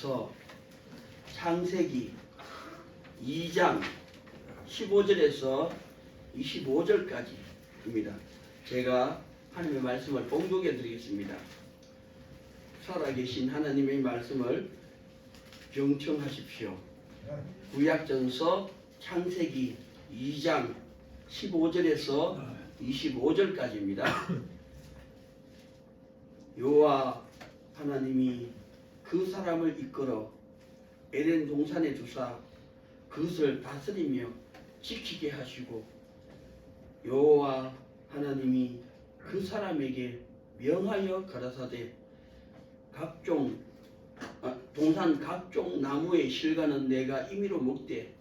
하나님께서 창세기 2장 15절에서 25절까지입니다. 제가 하나님의 말씀을 봉독해 드리겠습니다. 살아계신 하나님의 말씀을 경청하십시오. 구약전서 창세기 2장 15절에서 25절까지입니다. 여호와 하나님이 그 사람을 이끌어 에덴 동산에 두사 그것을 다스리며 지키게 하시고, 여호와 하나님이 그 사람에게 명하여 가라사대 동산 각종 나무의 실과는 내가 임의로 먹되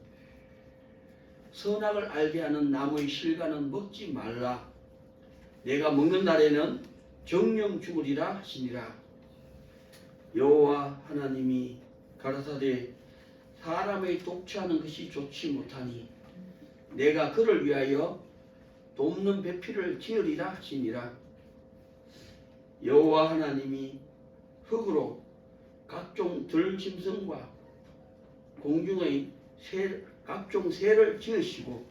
선악을 알게 하는 나무의 실과는 먹지 말라. 내가 먹는 날에는 정령 죽으리라 하시니라. 여호와 하나님이 가라사대 사람의 독취하는 것이 좋지 못하니 내가 그를 위하여 돕는 배필을 지으리라 하시니라. 여호와 하나님이 흙으로 각종 들짐승과 공중의 각종 새를 지으시고,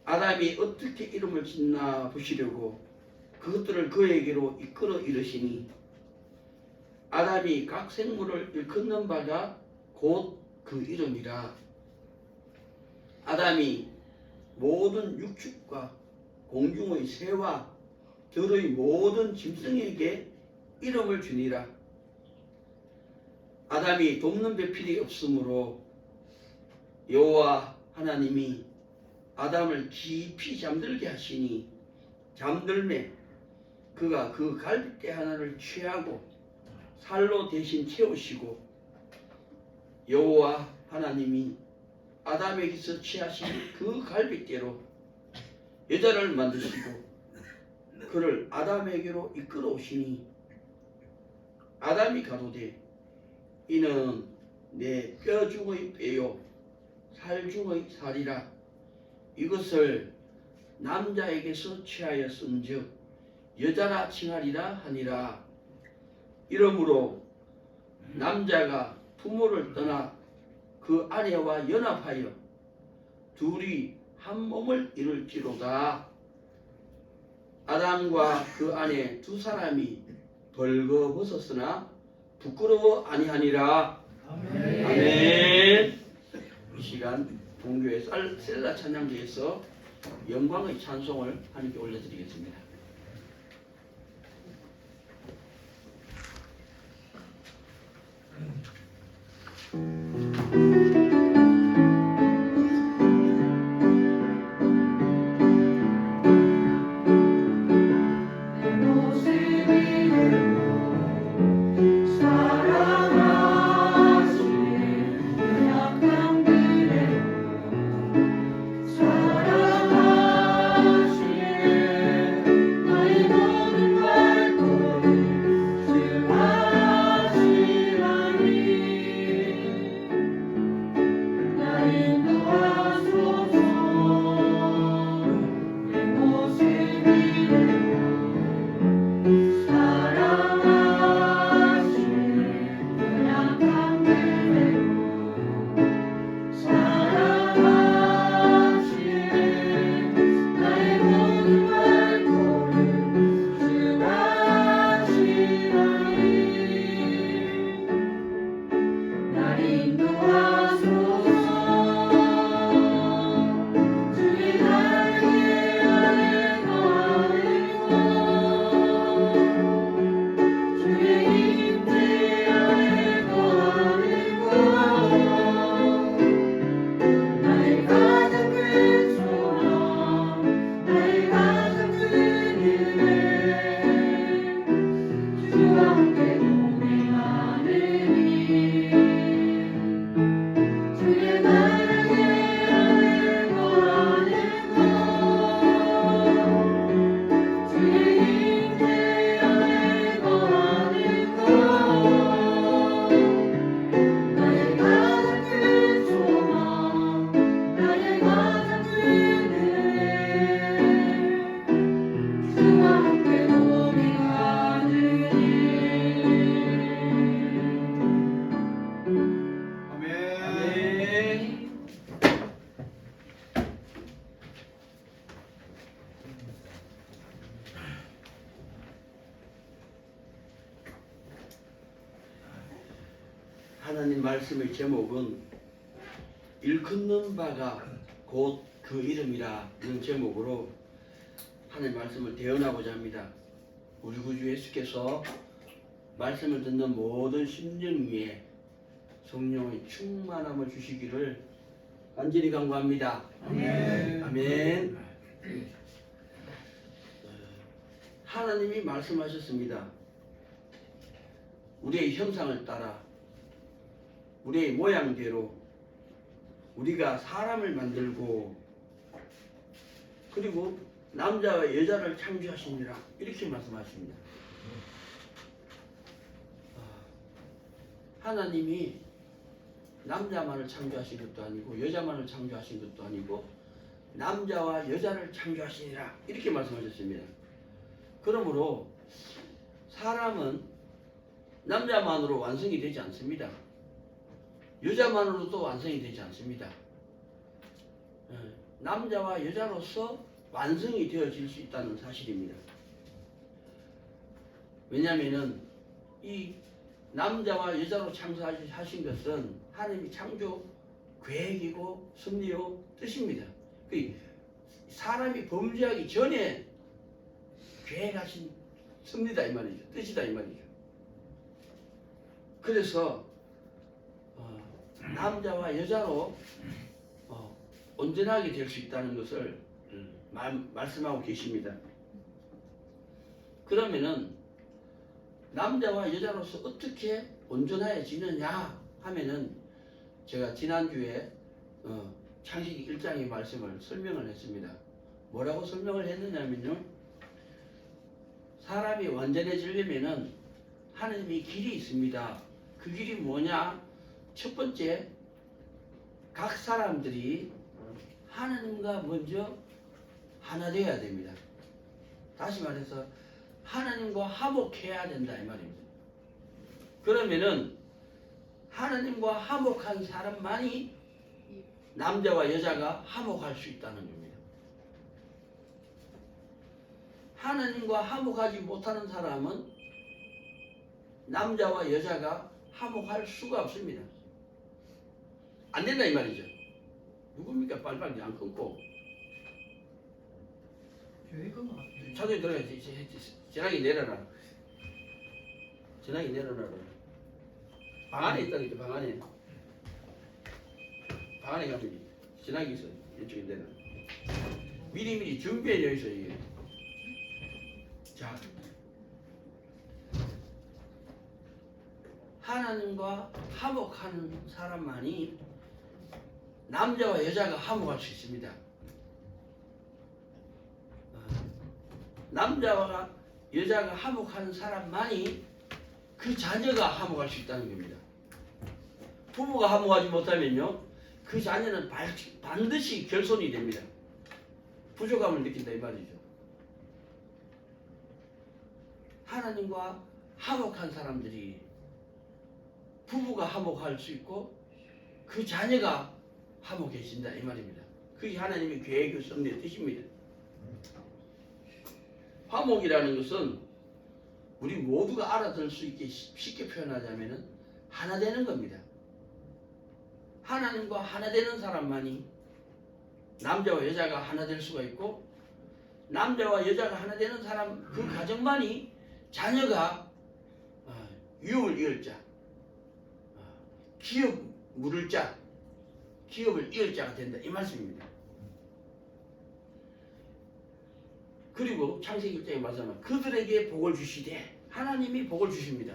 아담이 어떻게 이름을 짓나 보시려고 그것들을 그에게로 이끌어 이르시니, 아담이 각 생물을 일컫는 바가 곧 그 이름이라. 아담이 모든 육축과 공중의 새와 들의 모든 짐승에게 이름을 주니라. 아담이 돕는 배필이 없으므로 여호와 하나님이 아담을 깊이 잠들게 하시니, 잠들매 그가 그 갈빗대 하나를 취하고 살로 대신 채우시고, 여호와 하나님이 아담에게서 취하신 그 갈빗대로 여자를 만드시고 그를 아담에게로 이끌어 오시니, 아담이 가로되 이는 내 뼈 중의 뼈요 살 중의 살이라. 이것을 남자에게서 취하였은즉 여자라 칭하리라 하니라. 이러므로 남자가 부모를 떠나 그 아내와 연합하여 둘이 한 몸을 이룰지로다. 아담과 그 아내 두 사람이 벌거벗었으나 부끄러워 아니하니라. 아멘. 아멘. 이 시간 동교의 셀라 찬양대에서 영광의 찬송을 하나님께 올려드리겠습니다. 하나님 말씀의 제목은 일컫는 바가 곧 그 이름이라는 제목으로 하나님 말씀을 대언하고자 합니다. 우리 구주 예수께서 말씀을 듣는 모든 심령 위에 성령의 충만함을 주시기를 간절히 간구합니다. 아멘. 아멘. 하나님이 말씀하셨습니다. 우리의 형상을 따라 우리의 모양대로 우리가 사람을 만들고 그리고 남자와 여자를 창조하시니라 이렇게 말씀하십니다. 하나님이 남자만을 창조하신 것도 아니고 여자만을 창조하신 것도 아니고 남자와 여자를 창조하시니라 이렇게 말씀하셨습니다. 그러므로 사람은 남자만으로 완성이 되지 않습니다. 여자만으로도 완성이 되지 않습니다. 남자와 여자로서 완성이 되어질 수 있다는 사실입니다. 왜냐하면 이 남자와 여자로 창조하신 것은 하나님의 창조 계획이고 섭리요 뜻입니다. 사람이 범죄하기 전에 계획하신 섭리다 이 말이죠. 뜻이다 이 말이죠. 그래서 남자와 여자로 온전하게 될 수 있다는 것을 말씀하고 계십니다. 그러면은 남자와 여자로서 어떻게 온전해지느냐 하면은 제가 지난주에 창세기 1장의 말씀을 설명을 했습니다. 뭐라고 설명을 했느냐면요, 사람이 완전해지려면은 하나님의 길이 있습니다. 그 길이 뭐냐? 첫 번째, 각 사람들이 하나님과 먼저 하나 되어야 됩니다. 다시 말해서 하나님과 화목해야 된다 이 말입니다. 그러면은 하나님과 화목한 사람만이 남자와 여자가 화목할 수 있다는 겁니다. 하나님과 화목하지 못하는 사람은 남자와 여자가 화목할 수가 없습니다. 안 된다 이 말이죠. 누굽니까? 빨리빨리 안 끊고. 차도에 들어가야지. 전화기 내려라. 전화기 내려라. 방 안에 있다니까, 방 안에. 방 안에 가면 전화기 있어. 이쪽에 내려라. 미리미리 준비해 있어, 이게. 자. 하나님과 화목하는 사람만이 남자와 여자가 화목할 수 있습니다. 남자와 여자가 화목하는 사람만이 그 자녀가 화목할 수 있다는 겁니다. 부부가 화목하지 못하면요, 그 자녀는 반드시 결손이 됩니다. 부족함을 느낀다 이 말이죠. 하나님과 화목한 사람들이 부부가 화목할 수 있고 그 자녀가 화목해진다 이 말입니다. 그게 하나님의 계획의 섭리의 뜻입니다. 화목이라는 것은 우리 모두가 알아들을 수 있게 쉽게 표현하자면 하나 되는 겁니다. 하나님과 하나 되는 사람만이 남자와 여자가 하나 될 수가 있고 남자와 여자가 하나 되는 사람 그 가정만이 자녀가 유업을 이을 자, 기업 물을 자, 기업을 이을 자가 된다 이 말씀입니다. 그리고 창세기 1장에 말씀하면 그들에게 복을 주시되 하나님이 복을 주십니다.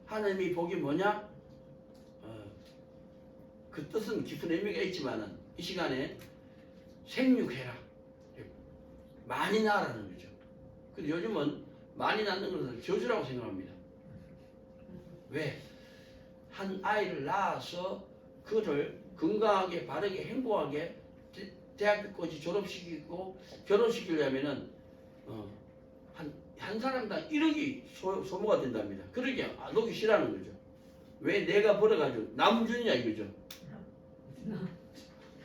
하나님이 복이 뭐냐? 그 뜻은 깊은 의미가 있지만은 이 시간에 생육해라, 많이 낳으라는 거죠. 근데 요즘은 많이 낳는 것을 저주라고 생각합니다. 왜? 한 아이를 낳아서 그를 건강하게 바르게 행복하게 대학교까지 졸업시키고 결혼시키려면은 한 사람당 1억이 소모가 된답니다. 그러게 놓기 싫어하는 거죠. 왜? 내가 벌어가지고 남 주냐 이거죠.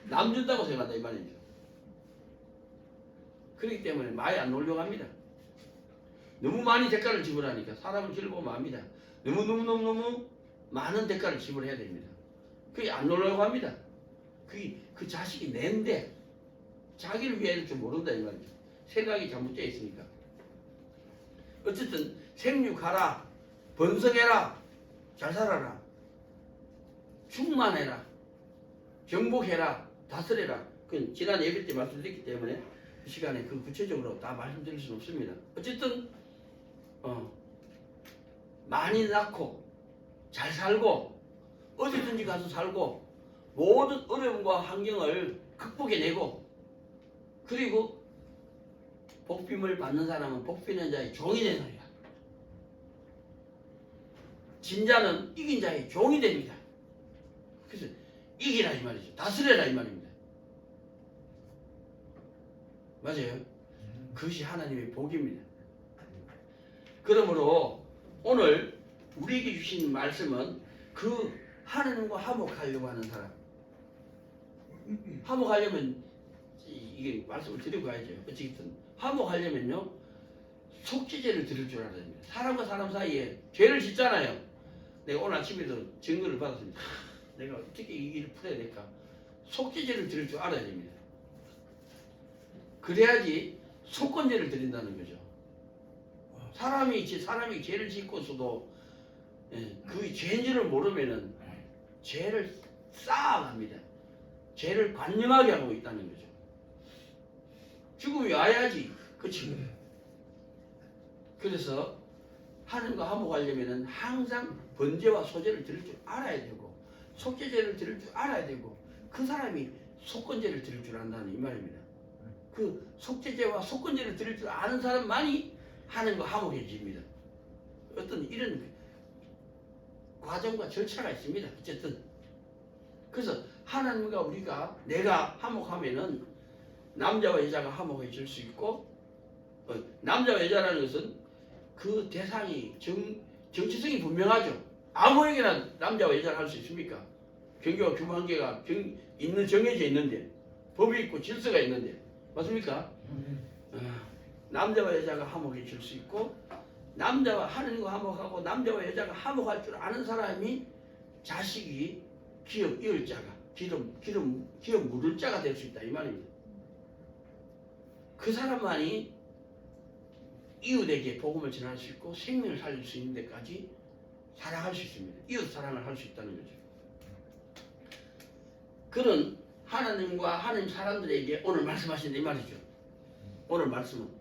남 준다고 생각한다 이 말이죠. 그렇기 때문에 많이 안 놀려고 합니다. 너무 많이 대가를 지불하니까 사람을 길고 맙니다. 너무 많은 대가를 지불해야 됩니다. 그게 안 놀라고 합니다. 그게 그 자식이 낸데 자기를 위해 할 줄 모른다 이 말이죠. 생각이 잘못되어 있으니까. 어쨌든 생육하라, 번성해라, 잘 살아라, 충만해라, 정복해라, 다스려라. 그건 지난 예배 때 말씀드렸기 때문에 그 시간에 그 구체적으로 다 말씀드릴 수는 없습니다. 어쨌든 많이 낳고 잘 살고 어디든지 가서 살고 모든 어려움과 환경을 극복해내고 그리고 복빔을 받는 사람은 복비는 자의 종이 되는 소리야. 진자는 이긴 자의 종이 됩니다. 그래서 이기라 이 말이죠. 다스려라 이 말입니다. 맞아요. 그것이 하나님의 복입니다. 그러므로 오늘 우리에게 주신 말씀은 그 하나님과 화목하려고 하는 사람, 화목하려면 이게 말씀을 드리고 가야죠. 어쨌든 화목하려면요 속죄제를 드릴 줄 알아야 됩니다. 사람과 사람 사이에 죄를 짓잖아요. 내가 오늘 아침에도 증거를 받았습니다. 내가 어떻게 이 일을 풀어야 될까? 속죄제를 드릴 줄 알아야 됩니다. 그래야지 속건제를 드린다는 거죠. 사람이 죄를 짓고서도 그 죄인지를 모르면은 죄를 쌓아갑니다. 죄를 관념하게 하고 있다는 거죠. 죽음이 와야지. 그치? 그래서 하나님과 화목하려면은 항상 번제와 소제를 드릴 줄 알아야 되고 속죄제를 드릴 줄 알아야 되고 그 사람이 속건제를 드릴 줄 안다는 이 말입니다. 그 속죄제와 속건제를 드릴 줄 아는 사람만이 하나님과 화목해집니다. 어떤 이런 과정과 절차가 있습니다. 어쨌든 그래서 하나님과 내가 화목하면은 남자와 여자가 화목해질 수 있고 남자와 여자라는 것은 그 대상이 정치성이 분명하죠. 아무에게나 남자와 여자를 할 수 있습니까? 경계와 규범관계가 정해져 있는데 법이 있고 질서가 있는데 맞습니까? 남자와 여자가 화목해질 수 있고 남자와 하느님과 화목하고 남자와 여자가 화목할 줄 아는 사람이 자식이 기업 이을 자가 기업 물을 자가 될 수 있다 이 말입니다. 그 사람만이 이웃에게 복음을 전할 수 있고 생명을 살릴 수 있는 데까지 사랑할 수 있습니다. 이웃 사랑을 할 수 있다는 거죠. 그런 하나님과 하나님 사람들에게 오늘 말씀하신 이 말이죠. 오늘 말씀은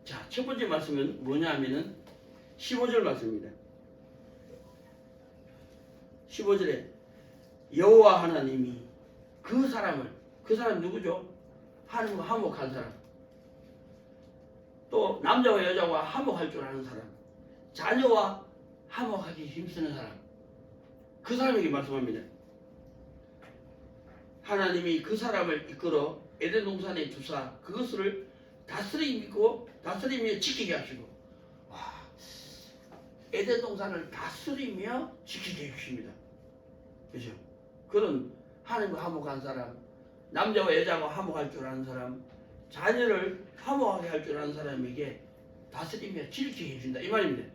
자, 첫 번째 말씀은 뭐냐 하면은 15절 말씀입니다. 15절에 여호와 하나님이 그 사람 누구죠? 하나님과 화목한 사람, 또 남자와 여자와 화목할 줄 아는 사람, 자녀와 화목하기 힘쓰는 사람, 그 사람에게 말씀합니다. 하나님이 그 사람을 이끌어 에덴 동산에 두사 그것을 다스리며 지키게 하시고, 에덴 동산을 다스리며 지키게 해주십니다. 그죠? 그런 하나님과 화목한 사람, 남자와 여자가 화목할 줄 아는 사람, 자녀를 화목하게 할 줄 아는 사람에게 다스리며 지키게 해준다 이 말입니다.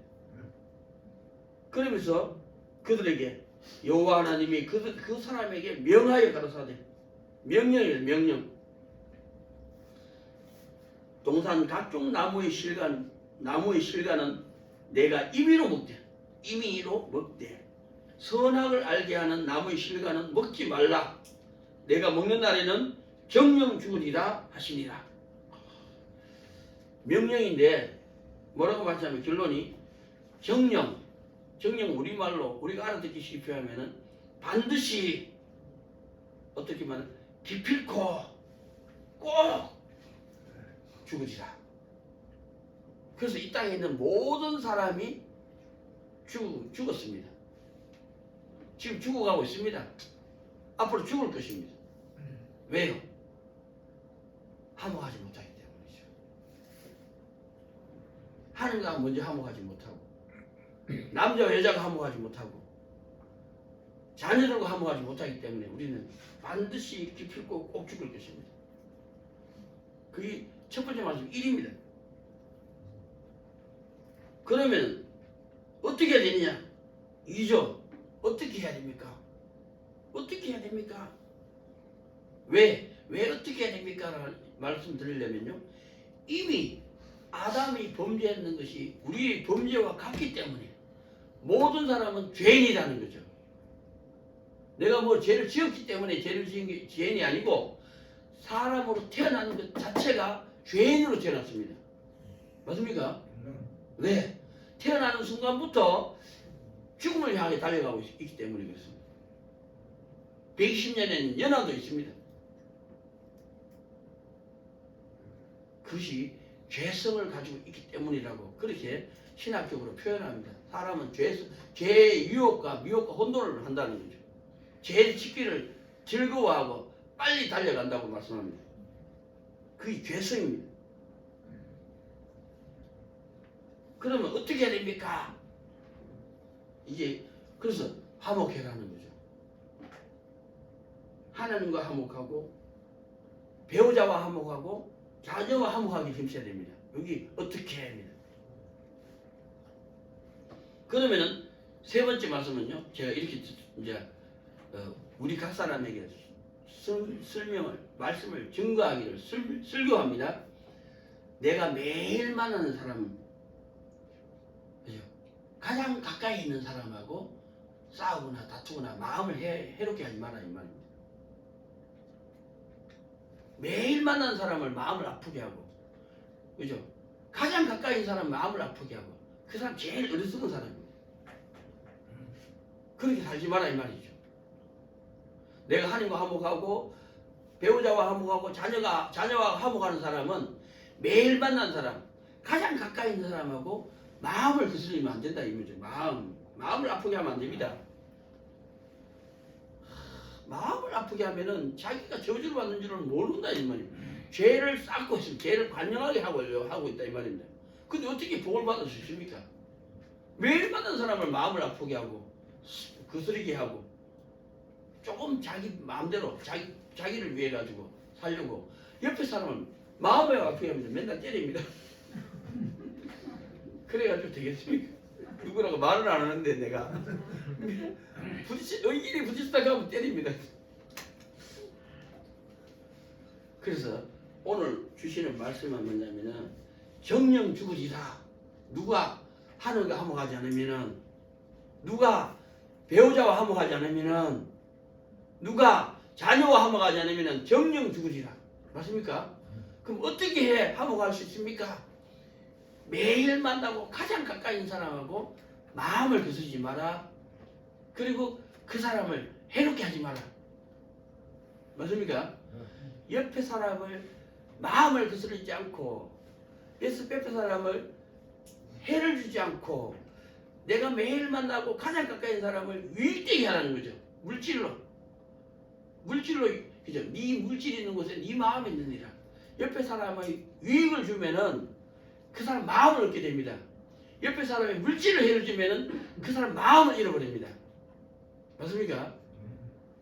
그러면서 그들에게 여호와 하나님이 그 사람에게 명하여 가라사대, 명령이에요. 명령. 동산 각종 나무의 실과는 내가 임의로 먹되 선악을 알게 하는 나무의 실과는 먹지 말라. 내가 먹는 날에는 정령 죽으리라 하시니라. 명령인데 뭐라고 말하자면 결론이 정령 우리말로 우리가 알아듣기 쉽게 하면은 반드시 어떻게 말하면 기필코 꼭 죽으리라. 그래서 이 땅에 있는 모든 사람이 죽었습니다. 지금 죽어가고 있습니다. 앞으로 죽을 것입니다. 왜요? 화목하지 못하기 때문이죠. 하나님과 먼저 화목하지 못하고 남자와 여자가 화목하지 못하고 자녀들과 화목하지 못하기 때문에 우리는 반드시 기필코 꼭 죽을 것입니다. 그게 첫 번째 말씀 1입니다. 그러면 어떻게 해야 되느냐? 2조. 어떻게 해야 됩니까? 어떻게 해야 됩니까? 왜 어떻게 해야 됩니까? 라는 말씀 드리려면요. 이미 아담이 범죄했는 것이 우리의 범죄와 같기 때문에 모든 사람은 죄인이라는 거죠. 내가 뭐 죄를 지었기 때문에 죄를 지은 게 죄인이 아니고 사람으로 태어나는 것 자체가 죄인으로 태어났습니다. 맞습니까? 왜? 태어나는 순간부터 죽음을 향해 달려가고 있기 때문에 그렇습니다. 120년에는 연하도 있습니다. 그것이 죄성을 가지고 있기 때문이라고 그렇게 신학적으로 표현합니다. 사람은 죄의 유혹과 미혹과 혼돈을 한다는 거죠. 죄를 짓기를 즐거워하고 빨리 달려간다고 말씀합니다. 그게 죄성입니다. 그러면 어떻게 해야 됩니까? 이제 그래서 화목해라는 거죠. 하나님과 화목하고 배우자와 화목하고 자녀와 화목하기 힘써야 됩니다. 여기 어떻게 해야 합니다. 그러면은 세 번째 말씀은요. 제가 이렇게 이제 우리 각 사람에게 말씀을 증거하기를 설교합니다. 내가 매일 만나는 사람은 가장 가까이 있는 사람하고 싸우거나 다투거나 마음을 해롭게 하지 마라 이 말입니다. 매일 만나는 사람을 마음을 아프게 하고, 그죠? 가장 가까이 있는 사람 마음을 아프게 하고, 그 사람 제일 어리석은 사람입니다. 그렇게 살지 마라 이 말이죠. 내가 하나님과 화목하고 배우자와 화목하고 자녀와 화목하는 사람은 매일 만난 사람, 가장 가까이 있는 사람하고 마음을 거스르면 안 된다 이 말이죠. 마음을 아프게 하면 안 됩니다. 마음을 아프게 하면은 자기가 저주를 받는 줄은 모른다 이 말입니다. 죄를 쌓고 있으면 죄를 관영하게 하고 있다 이 말입니다. 근데 어떻게 복을 받을 수 있습니까? 매일 만난 사람을 마음을 아프게 하고 거스르게 하고 조금 자기 마음대로 자기를 위해 가지고 살려고 옆에 사람을 마음을 아프게 하면 맨날 때립니다. 그래가지고 되겠습니까? 누구라고 말을 안 하는데 내가 의인이 부딪히다가 하면 때립니다. 그래서 오늘 주시는 말씀은 뭐냐면은 정령 죽으리라. 누가 하늘과 화목하지 않으면은, 누가 배우자와 화목하지 않으면은, 누가 자녀와 화목하지 않으면은 정령 죽으리라. 맞습니까? 그럼 어떻게 해 화목할 수 있습니까? 매일 만나고 가장 가까이 있는 사람하고 마음을 거스르지 마라. 그리고 그 사람을 해롭게 하지 마라. 맞습니까? 옆에 사람을 마음을 거스르지 않고 옆에 사람을 해를 주지 않고 내가 매일 만나고 가장 가까이 있는 사람을 유익되게 하라는 거죠. 물질로 그죠? 네 물질이 있는 곳에 네 마음이 있느니라. 옆에 사람의 유익을 주면은 그 사람 마음을 얻게 됩니다. 옆에 사람의 물질을 해를 주면은 그 사람 마음을 잃어버립니다. 맞습니까?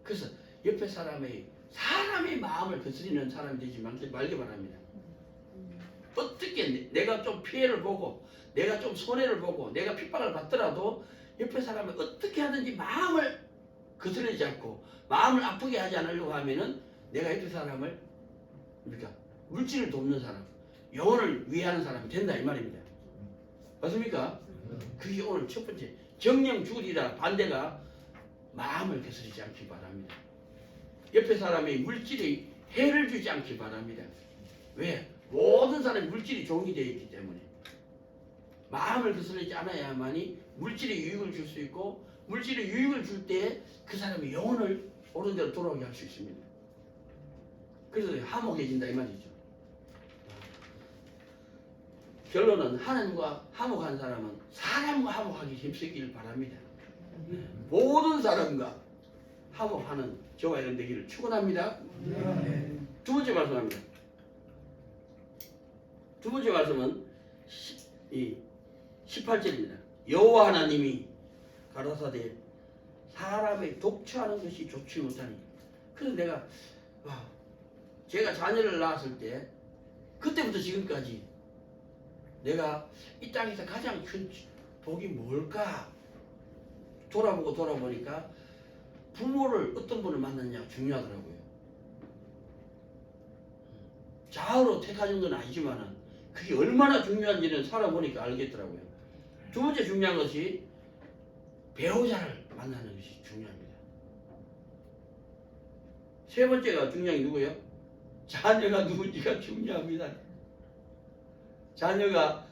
그래서 옆에 사람의 마음을 거스리는 사람이 되지 말기 바랍니다. 어떻게 내가 좀 피해를 보고 내가 좀 손해를 보고 내가 핍박을 받더라도 옆에 사람이 어떻게 하든지 마음을 거스르지 않고 마음을 아프게 하지 않으려고 하면은 내가 옆에 사람을 그러니까 물질을 돕는 사람, 영혼을 위하는 사람이 된다 이 말입니다. 맞습니까? 그게 오늘 첫 번째 정령 죽으리라. 반대가 마음을 거스르지 않기 바랍니다. 옆에 사람의 물질이 해를 주지 않기 바랍니다. 왜? 모든 사람이 물질이 좋은 게 되어 있기 때문에 마음을 거스르지 않아야만이 물질이 유익을 줄 수 있고 물질이 유익을 줄 때 그 사람의 영혼을 옳은 대로 돌아오게 할 수 있습니다. 그래서 화목해진다 이 말이죠. 결론은 하나님과 화목한 사람은 사람과 화목하기 힘쓰기를 바랍니다. 모든 사람과 화목하는 저와 여러분 되기를 축원합니다. 두 번째 말씀합니다. 두 번째 말씀은 18절입니다. 여호와 하나님이 가라사대 사람의 독처하는 것이 좋지 못하니. 그래서 내가 제가 자녀를 낳았을 때 그때부터 지금까지 내가 이 땅에서 가장 큰 복이 뭘까? 돌아보니까 부모를 어떤 분을 만났냐 중요하더라고요. 자아로 택하는 건 아니지만은 그게 얼마나 중요한지는 살아보니까 알겠더라고요. 두 번째 중요한 것이 배우자를 만나는 것이 중요합니다. 세 번째가 중요한 게 누구예요? 자녀가 누군지가 중요합니다. 자녀가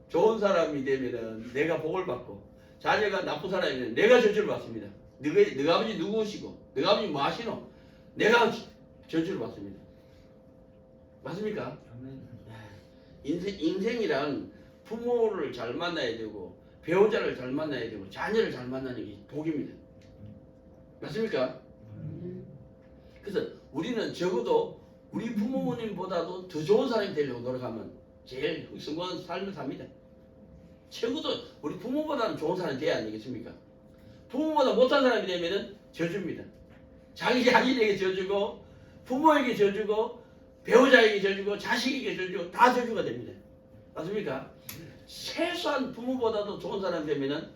좋은 사람이 되면은 내가 복을 받고, 자녀가 나쁜 사람이 되면 내가 저주를 받습니다. 너가 아버지 누구시고, 너가 아버지 뭐 하시노? 내가 저주를 받습니다. 맞습니까? 인생이란 부모를 잘 만나야 되고, 배우자를 잘 만나야 되고, 자녀를 잘 만나는 게 복입니다. 맞습니까? 그래서 우리는 적어도 우리 부모님보다도 더 좋은 사람이 되려고 노력하면 제일 성공한 삶을 삽니다. 적어도 우리 부모보다는 좋은 사람이 돼야 아니겠습니까? 부모보다 못한 사람이 되면은 저주입니다. 자기에게 저주고, 부모에게 저주고, 배우자에게 저주고, 자식에게 저주고, 다 저주가 됩니다. 맞습니까? 최소한 부모보다도 좋은 사람이 되면은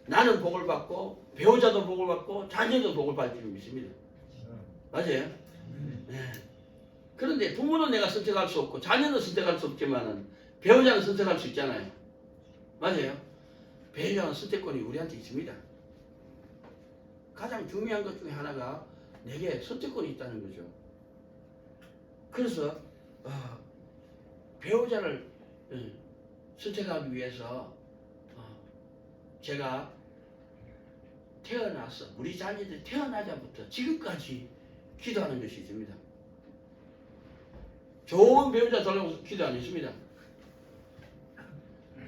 나는 복을 받고, 배우자도 복을 받고, 자녀도 복을 받을 줄 믿습니다. 맞아요? 네. 그런데 부모는 내가 선택할 수 없고, 자녀는 선택할 수 없지만은 배우자는 선택할 수 있잖아요. 맞아요? 배우자는 선택권이 우리한테 있습니다. 가장 중요한 것 중에 하나가 내게 선택권이 있다는 거죠. 그래서 배우자를 선택하기 위해서 제가 태어나서 우리 자녀들이 태어나자부터 지금까지 기도하는 것이 있습니다. 좋은 배우자 달라고 기도 안 했습니다.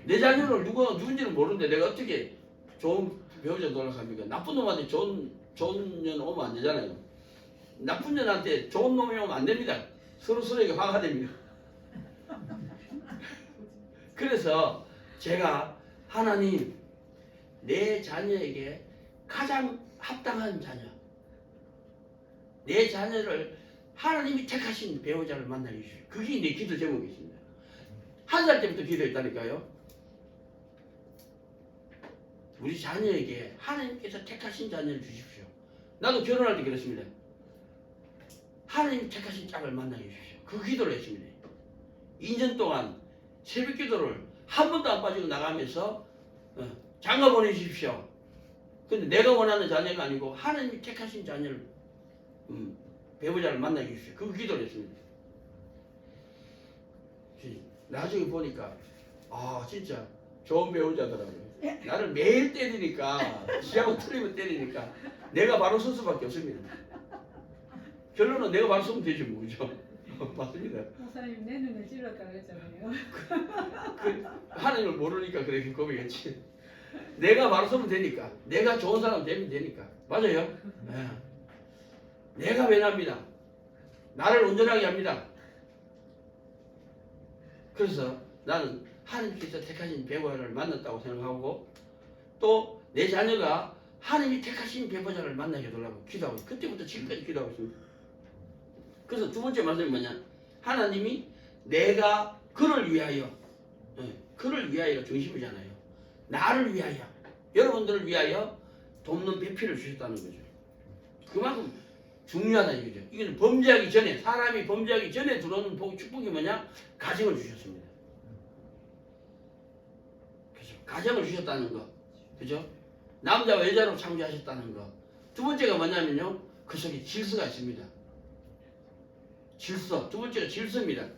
내 자녀를 누군지는 모르는데 내가 어떻게 좋은 배우자 노력합니까? 나쁜 놈한테 좋은 년 오면 안 되잖아요. 나쁜 년한테 좋은 놈이 오면 안 됩니다. 서로에게 화가 됩니다. 그래서 제가 하나님, 내 자녀에게 가장 합당한 자녀, 내 자녀를 하나님이 택하신 배우자를 만나게 해주십시오. 그게 내 기도 제목이십니다. 1살 때부터 기도했다니까요. 우리 자녀에게 하나님께서 택하신 자녀를 주십시오. 나도 결혼할 때 그랬습니다. 하나님이 택하신 짝을 만나게 해주십시오. 그 기도를 했습니다. 2년 동안 새벽 기도를 한 번도 안 빠지고 나가면서 장가 보내주십시오. 근데 내가 원하는 자녀가 아니고 하나님이 택하신 자녀를 배우자를 만나게 해주십시오. 그 기도를 했습니다. 나중에 보니까 진짜 좋은 배우자더라고요. 나를 매일 때리니까, 지하고 틀리면 때리니까 내가 바로 설 수밖에 없습니다. 결론은 내가 바로 서면 되지 뭐죠. 맞습니다. 목사님 내 눈을 찔렀다고 했잖아요. 하나님을 모르니까 그렇게 고백했지. 내가 바로 서면 되니까, 내가 좋은 사람 되면 되니까. 맞아요? 네. 내가 배납니다. 나를 온전하게 합니다. 그래서 나는 하나님께서 택하신 배우자를 만났다고 생각하고, 또 내 자녀가 하나님이 택하신 배우자를 만나게 해달라고 기도하고, 그때부터 지금까지 기도하고 있습니다. 그래서 두 번째 말씀이 뭐냐? 하나님이 내가 그를 위하여, 그를 위하여가 중심이잖아요. 나를 위하여, 여러분들을 위하여 돕는 배필을 주셨다는 거죠. 그만큼 중요하다 이거죠. 이건 범죄하기 전에, 사람이 범죄하기 전에 들어오는 축복이 뭐냐? 가정을 주셨습니다. 그죠? 가정을 주셨다는 거, 그죠? 남자와 여자로 창조하셨다는 거. 두 번째가 뭐냐면요, 그 속에 질서가 있습니다. 질서. 두 번째가 질서입니다.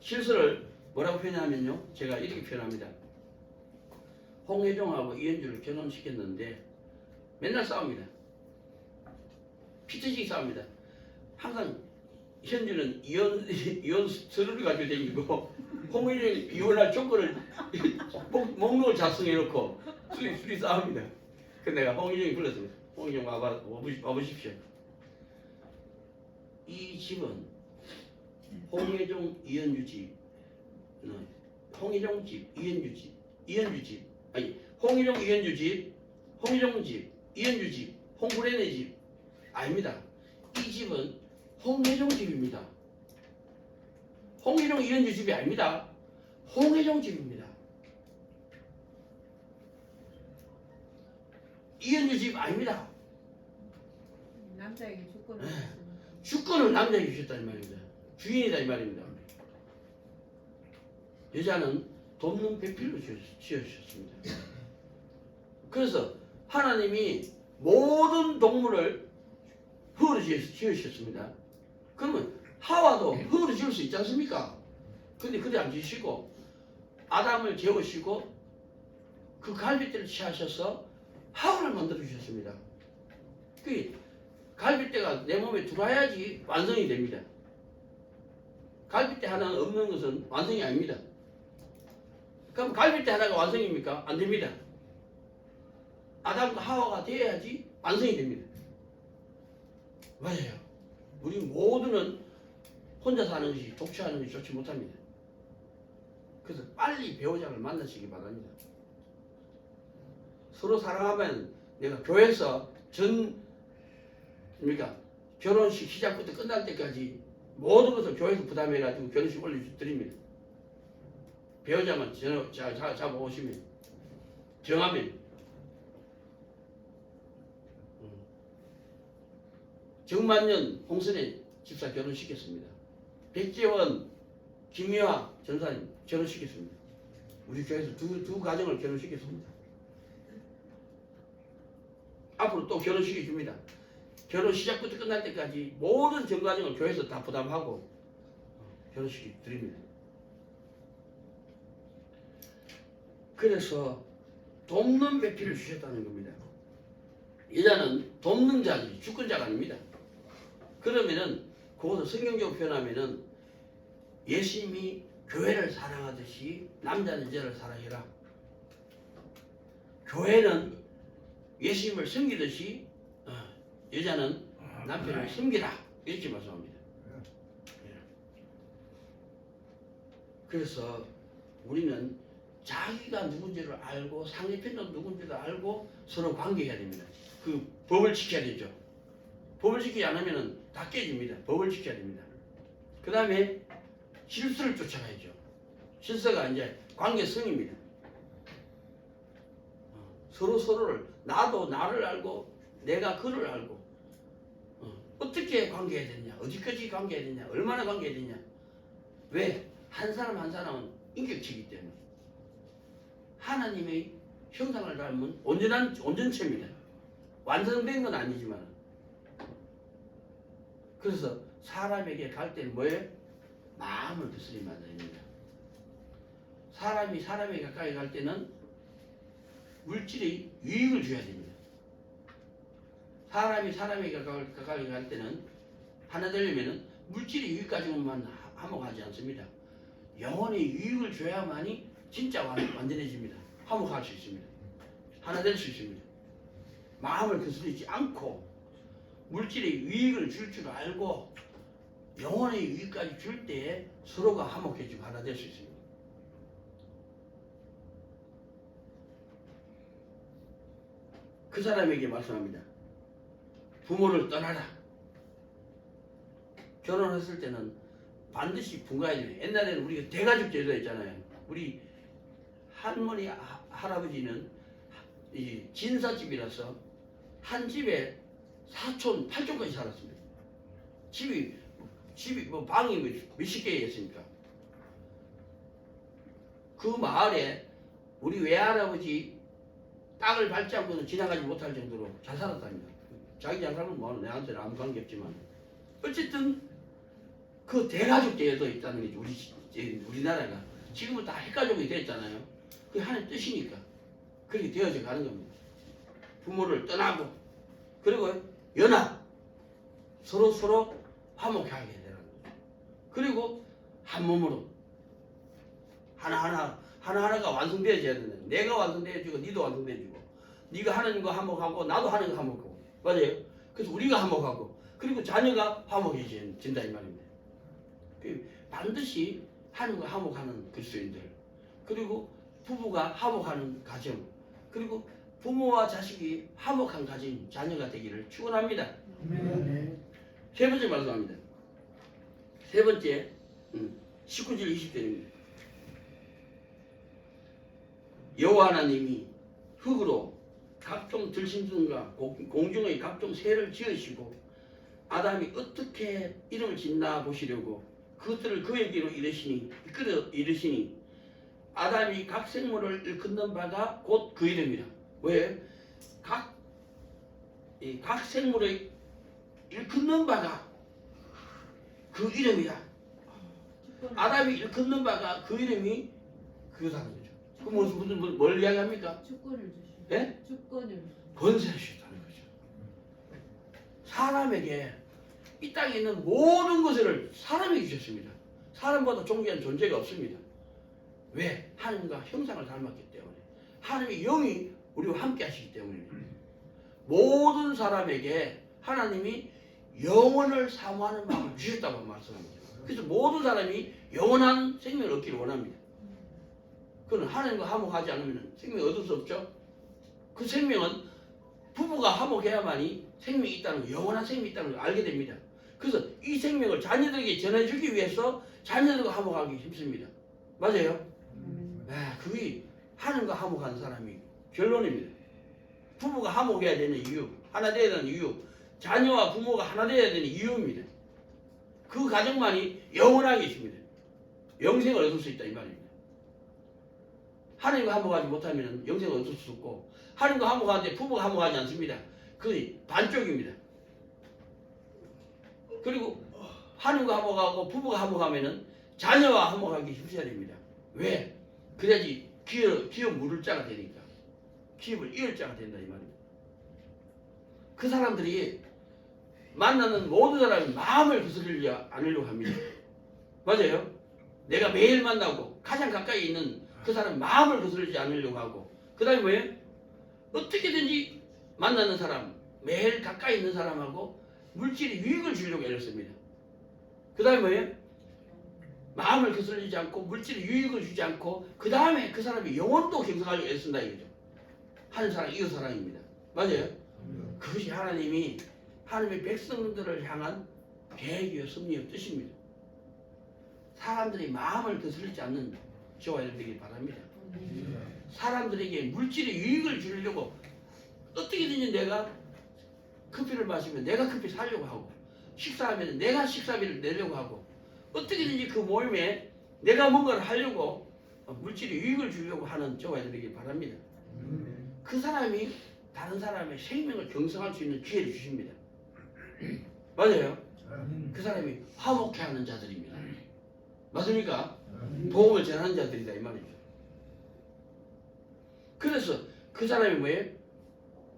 질서를 뭐라고 표현하면요, 제가 이렇게 표현합니다. 홍혜종하고 이현주를 결혼시켰는데 맨날 싸웁니다. 피트식 싸웁니다. 항상 현주는 이혼 서류를 가지고 다니고, 홍혜종이 이혼할 조건을 목록을 작성해놓고 둘이 싸웁니다. 근데 내가 홍혜종이 불렀어요. 홍혜종 와보십시오. 이 집은 홍혜종 이현주 집, 홍혜종 집, 이현주 집, 이현주 집, 아니 홍혜종 이현주 집, 홍혜종 집, 이현주 집, 홍구레네 집 아닙니다. 이 집은 홍혜종 집입니다. 홍희종 이현주 집이 아닙니다. 홍혜종 집입니다. 이현주 집 아닙니다. 남자에게 주권을 네. 줬습니다. 주권을 남자에게 주셨다는 말입니다. 주인이다 이 말입니다. 여자는 돕는 배필로 지어주셨습니다. 그래서 하나님이 모든 동물을 흙으로 지으셨습니다. 그러면 하와도 흙으로 지을 수 있지 않습니까? 근데 그래 안 지으시고 아담을 재우시고 그 갈빗대를 취하셔서 하와를 만들어 주셨습니다. 그 갈빗대가 내 몸에 들어와야지 완성이 됩니다. 갈빗대 하나 없는 것은 완성이 아닙니다. 그럼 갈빗대 하나가 완성입니까? 안 됩니다. 아담과 하와가 돼야지 완성이 됩니다. 맞아요. 우리 모두는 혼자 사는 것이 독처하는 것이 좋지 못합니다. 그래서 빨리 배우자를 만나시기 바랍니다. 서로 사랑하면 내가 교회에서 그러니까 결혼식 시작부터 끝날 때까지 모든 것을 교회에서 부담해가지고 결혼식 올려드립니다. 배우자만 잡아오시면 정하면 정만년 홍선의 집사 결혼시켰습니다. 백재원 김미화 전사님 결혼시켰습니다. 우리 교회에서 두 가정을 결혼시켰습니다. 앞으로 또 결혼시켜줍니다. 결혼 시작부터 끝날 때까지 모든 전과정을 교회에서 다 부담하고 결혼시켜 드립니다. 그래서 돕는 배필을 주셨다는 겁니다. 여자는 돕는 자지 주권자가 아닙니다. 그러면은 그것을 성경적으로 표현하면은 예수님이 교회를 사랑하듯이 남자는 여자를 사랑해라. 교회는 예수님을 섬기듯이 여자는 남편을 섬기라 이렇게 말씀합니다. 그래서 우리는 자기가 누군지를 알고 상대편도 누군지를 알고 서로 관계해야 됩니다. 그 법을 지켜야 되죠. 법을 지키지 않으면 다 깨집니다. 법을 지켜야 됩니다. 그 다음에 질서를 쫓아가야죠. 질서가 이제 관계성입니다. 서로를 나도 나를 알고 내가 그를 알고 어떻게 관계해야 되냐, 어디까지 관계해야 되냐, 얼마나 관계해야 되냐. 왜? 한 사람 한 사람은 인격체이기 때문에 하나님의 형상을 닮은 온전체입니다. 완성된 건 아니지만 그래서 사람에게 갈 때는 뭐예요? 마음을 거스리면 안 됩니다. 사람이 사람에게 가까이 갈 때는 물질의 유익을 줘야 됩니다. 사람이 사람에게 가까이 갈 때는 하나 되려면 물질의 유익 가지고만 화목하지 않습니다. 영혼의 유익을 줘야만이 진짜 완전해집니다. 화목할 수 있습니다. 하나 될 수 있습니다. 마음을 거스르지 않고 물질의 유익을 줄 줄 알고 영혼의 유익까지 줄 때에 서로가 화목해지고 하나 될 수 있습니다. 그 사람에게 말씀합니다. 부모를 떠나라. 결혼했을 때는 반드시 분가해야 돼요. 옛날에는 우리가 대가족 제도가 있잖아요. 우리 할머니 할아버지는 이 진사집이라서 한 집에 4촌 8촌까지 살았습니다. 집이 뭐 방이 몇십 개 있으니까 그 마을에 우리 외할아버지 땅을 밟지 않고는 지나가지 못할 정도로 잘 살았답니다. 자기 잘 살면 뭐 내한테는 아무 관계 없지만 어쨌든 그 대가족 제도 있다는 게 우리나라가 지금은 다 핵가족이 됐잖아요. 그게 하나님 뜻이니까 그렇게 되어져 가는 겁니다. 부모를 떠나고 그리고 연합 서로 화목하게 되는 거죠. 그리고 한 몸으로 하나하나가 완성되어져야 되는 내가 완성되어지고 니도 완성되어지고 네가 하나님과 화목하고 나도 하나님과 화목하고 맞아요. 그래서 우리가 화목하고 그리고 자녀가 화목해진다 이 말입니다. 반드시 하나님과 화목하는 그리스도인들 그리고 부부가 화목하는 가정 그리고 부모와 자식이 화목한 가진 자녀가 되기를 축원합니다. 세 번째 말씀합니다. 세 번째 19절 20절입니다. 여호와 하나님이 흙으로 각종 들짐승과 공중의 각종 새를 지으시고 아담이 어떻게 이름을 짓나 보시려고 그것들을 그에게로 이르시니 아담이 각 생물을 일컫는 바가 곧 그 이름이라. 왜? 각 생물의 일컫는 바가 그 이름이라. 아담이 일컫는 바가 그 이름이 그거다는 거죠. 그 무슨 뭘 이야기합니까? 주권을 주시고. 예? 주권을. 권세를 주셨다는 거죠. 사람에게 이 땅에 있는 모든 것을 사람에게 주셨습니다. 사람보다 존귀한 존재가 없습니다. 왜? 하나님과 형상을 닮았기 때문에. 하나님의 영이 우리와 함께 하시기 때문입니다. 모든 사람에게 하나님이 영원을 사모하는 마음을 주셨다고 말씀합니다. 그래서 모든 사람이 영원한 생명을 얻기를 원합니다. 그건 하나님과 화목하지 않으면 생명을 얻을 수 없죠. 그 생명은 부부가 화목해야만이 생명이 있다는 거, 영원한 생명이 있다는 걸 알게 됩니다. 그래서 이 생명을 자녀들에게 전해주기 위해서 자녀들과 화목하기 힘씁니다. 맞아요? 그게 하나님과 화목한 사람이 결론입니다. 부부가 화목해야 되는 이유, 하나 되어야 되는 이유, 자녀와 부모가 하나 되어야 되는 이유입니다. 그 가정만이 영원하게 있습니다. 영생을 얻을 수 있다 이 말입니다. 하나님과 화목하지 못하면 영생을 얻을 수 없고, 하나님과 화목하는데 부부가 화목하지 않습니다. 그게 반쪽입니다. 그리고 하나님과 화목하고 부부가 화목하면은 자녀와 화목하기 힘써야 됩니다. 왜? 그래야지 기업 물을 자가 되니까. 기업을 이을 자가 된다 이 말입니다. 그 사람들이 만나는 모든 사람이 마음을 거스르지 않으려고 합니다. 맞아요? 내가 매일 만나고 가장 가까이 있는 그 사람 마음을 거스르지 않으려고 하고, 그 다음에 뭐예요? 어떻게든지 만나는 사람, 매일 가까이 있는 사람하고 물질의 유익을 주려고 애를 씁니다. 그 다음에 뭐예요? 마음을 거스르지 않고 물질의 유익을 주지 않고, 그 다음에 그 사람의 영혼도 경성하려고 애를 쓴다 이거죠. 하는 사랑, 이웃 사랑입니다. 맞아요? 그것이 하나님의 백성들을 향한 계획이요 섭리요 뜻입니다. 사람들이 마음을 거스르지 않는 저와 여러분들이 바랍니다. 사람들에게 물질의 유익을 주려고 어떻게든지 내가 커피를 마시면 내가 커피 사려고 하고, 식사하면 내가 식사비를 내려고 하고, 어떻게든지 그 모임에 내가 뭔가를 하려고 물질의 유익을 주려고 하는 저와 여러분들이 바랍니다. 그 사람이 다른 사람의 생명을 경성할 수 있는 기회를 주십니다. 맞아요? 그 사람이 화목해하는 자들입니다. 맞습니까? 복음을 전하는 자들이다 이 말이죠. 그래서 그 사람이 뭐예요?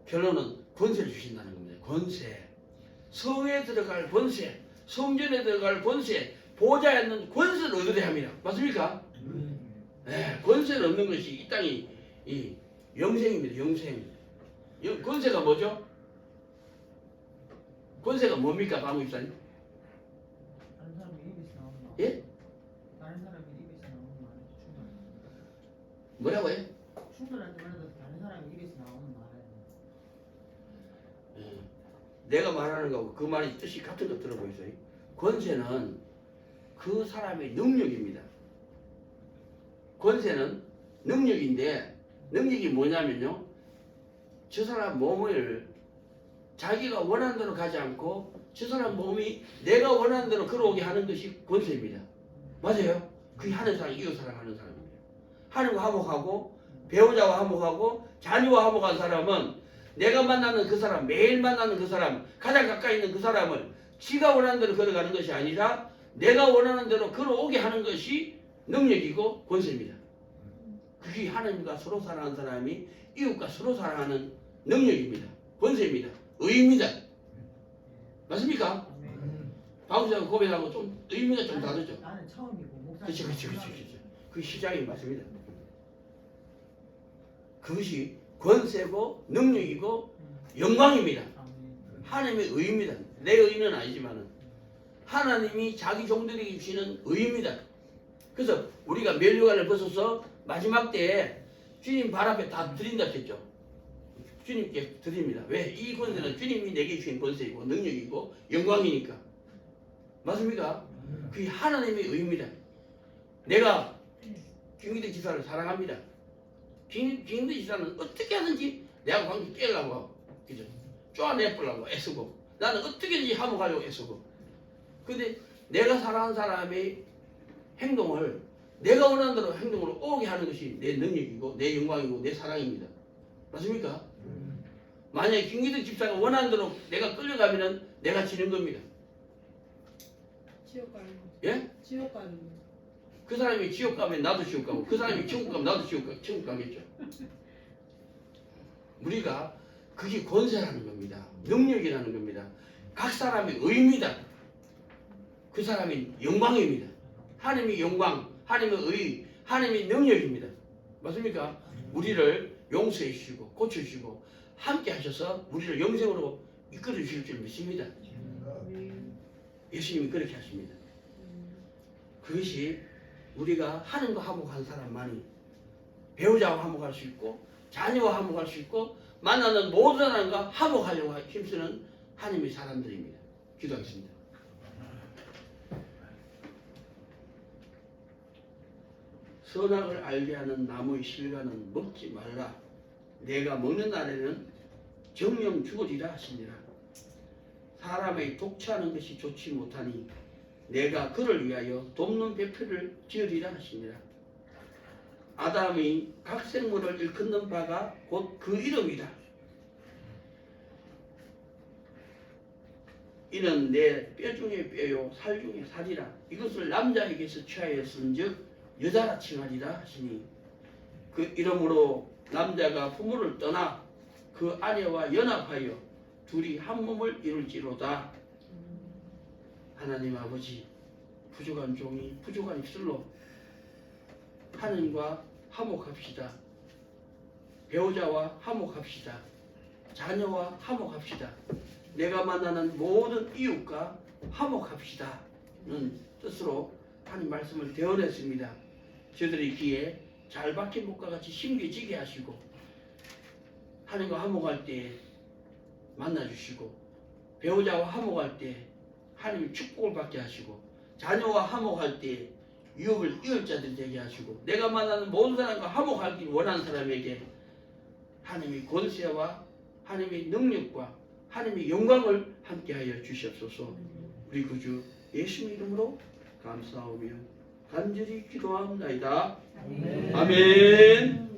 결론은 권세를 주신다는 겁니다. 권세. 성에 들어갈 권세, 성전에 들어갈 권세, 보좌에 있는 권세를 얻어야 합니다. 맞습니까? 네, 권세를 얻는 것이 이 땅이 이 영생입니다. 영생. 권세가 뭐죠? 권세가 뭡니까, 박무 입사님? 다른 사람이 입에서 나오는 말. 예? 다른 사람이 입에서 나오는 말에 충분합니다. 뭐라고요? 충분할 때마다 다른 사람이 입에서 나오는 말에. 내가 말하는 거하고 그 말이 뜻이 같은 거 들어보이세요? 권세는 그 사람의 능력입니다. 권세는 능력인데, 능력이 뭐냐면요, 저 사람 몸을 자기가 원하는 대로 가지 않고 저 사람 몸이 내가 원하는 대로 걸어오게 하는 것이 권세입니다. 맞아요? 그게 하는 사람, 이웃 사랑하는 사람입니다. 하나님과 화목하고 배우자와 화목하고 자녀와 화목한 사람은 내가 만나는 그 사람, 매일 만나는 그 사람, 가장 가까이 있는 그 사람을 지가 원하는 대로 걸어가는 것이 아니라 내가 원하는 대로 걸어오게 하는 것이 능력이고 권세입니다. 그게 하나님과 서로 사랑하는 사람이 이웃과 서로 사랑하는 능력입니다. 권세입니다. 의입니다. 맞습니까? 바우자하고 고백하고 좀 의미가 좀 다르죠. 나는 처음이고 목사. 그렇죠. 그 시작이 맞습니다. 그것이 권세고 능력이고 영광입니다. 하나님의 의입니다. 내 의는 아니지만은 하나님이 자기 종들에게 주시는 의입니다. 그래서 우리가 면류관을 벗어서 마지막 때에 주님 발 앞에 다 드린다 했죠. 주님께 드립니다. 왜? 이 권세는 주님이 내게 주신 권세이고 능력이고 영광이니까. 맞습니까? 그게 하나님의 의입니다. 내가 김기덕 지사를 사랑합니다. 김기덕 지사는 어떻게 하든지 내하고 관계 깨려고, 그죠? 쪼아내보려고 애쓰고, 나는 어떻게든지 화목하려고 애쓰고. 근데 내가 사랑하는 사람의 행동을 내가 원하는 대로 행동으로 오게 하는 것이 내 능력이고 내 영광이고 내 사랑입니다. 맞습니까? 만약에 김기덕 집사가 원하는 대로 내가 끌려가면은 내가 지는 겁니다. 지옥 가는 거. 예? 지옥 가는 거. 그 사람이 지옥 가면 나도 지옥 가고 그 사람이 천국 가면 나도 천국 가겠죠. 우리가 그게 권세라는 겁니다. 능력이라는 겁니다. 각 사람의 의입니다. 그 사람이 영광입니다. 하나님의 영광, 하나님의 의, 하나님의 능력입니다. 맞습니까? 우리를 용서해 주시고 고쳐 주시고 함께 하셔서 우리를 영생으로 이끌어 주실 줄 믿습니다. 예수님이 그렇게 하십니다. 그것이 우리가 하나님과 화목한 사람만이 배우자와 화목할 수 있고 자녀와 화목할 수 있고 만나는 모든 사람과 화목하려고 힘쓰는 하나님의 사람들입니다. 기도하겠습니다. 선악을 알게 하는 나무의 실과는 먹지 말라. 내가 먹는 날에는 정령 죽으리라 하시니라. 사람의 독차하는 것이 좋지 못하니 내가 그를 위하여 돕는 배표를 지으리라 하시니라. 아담이 각 생물을 일컫는 바가 곧 그 이름이다. 이는 내 뼈 중에 뼈요 살 중에 살이라. 이것을 남자에게서 취하였은즉 여자라 칭하리라 하시니 그 이름으로 남자가 부모를 떠나 그 아내와 연합하여 둘이 한 몸을 이룰지로다. 하나님 아버지, 부족한 종이 부족한 입술로 하나님과 화목합시다. 배우자와 화목합시다. 자녀와 화목합시다. 내가 만나는 모든 이웃과 화목합시다는 뜻으로 하나님 말씀을 대언했습니다. 저들의 귀에 잘 박힌 목과 같이 심겨지게 하시고 하나님과 화목할 때 만나주시고 배우자와 화목할 때 하나님의 축복을 받게 하시고 자녀와 화목할 때 유업을 이을 자들이 되게 하시고 내가 만나는 모든 사람과 화목하기 원하는 사람에게 하나님의 권세와 하나님의 능력과 하나님의 영광을 함께하여 주시옵소서. 우리 구주 예수님 이름으로 감사하며 간절히 기도합니다. 아멘.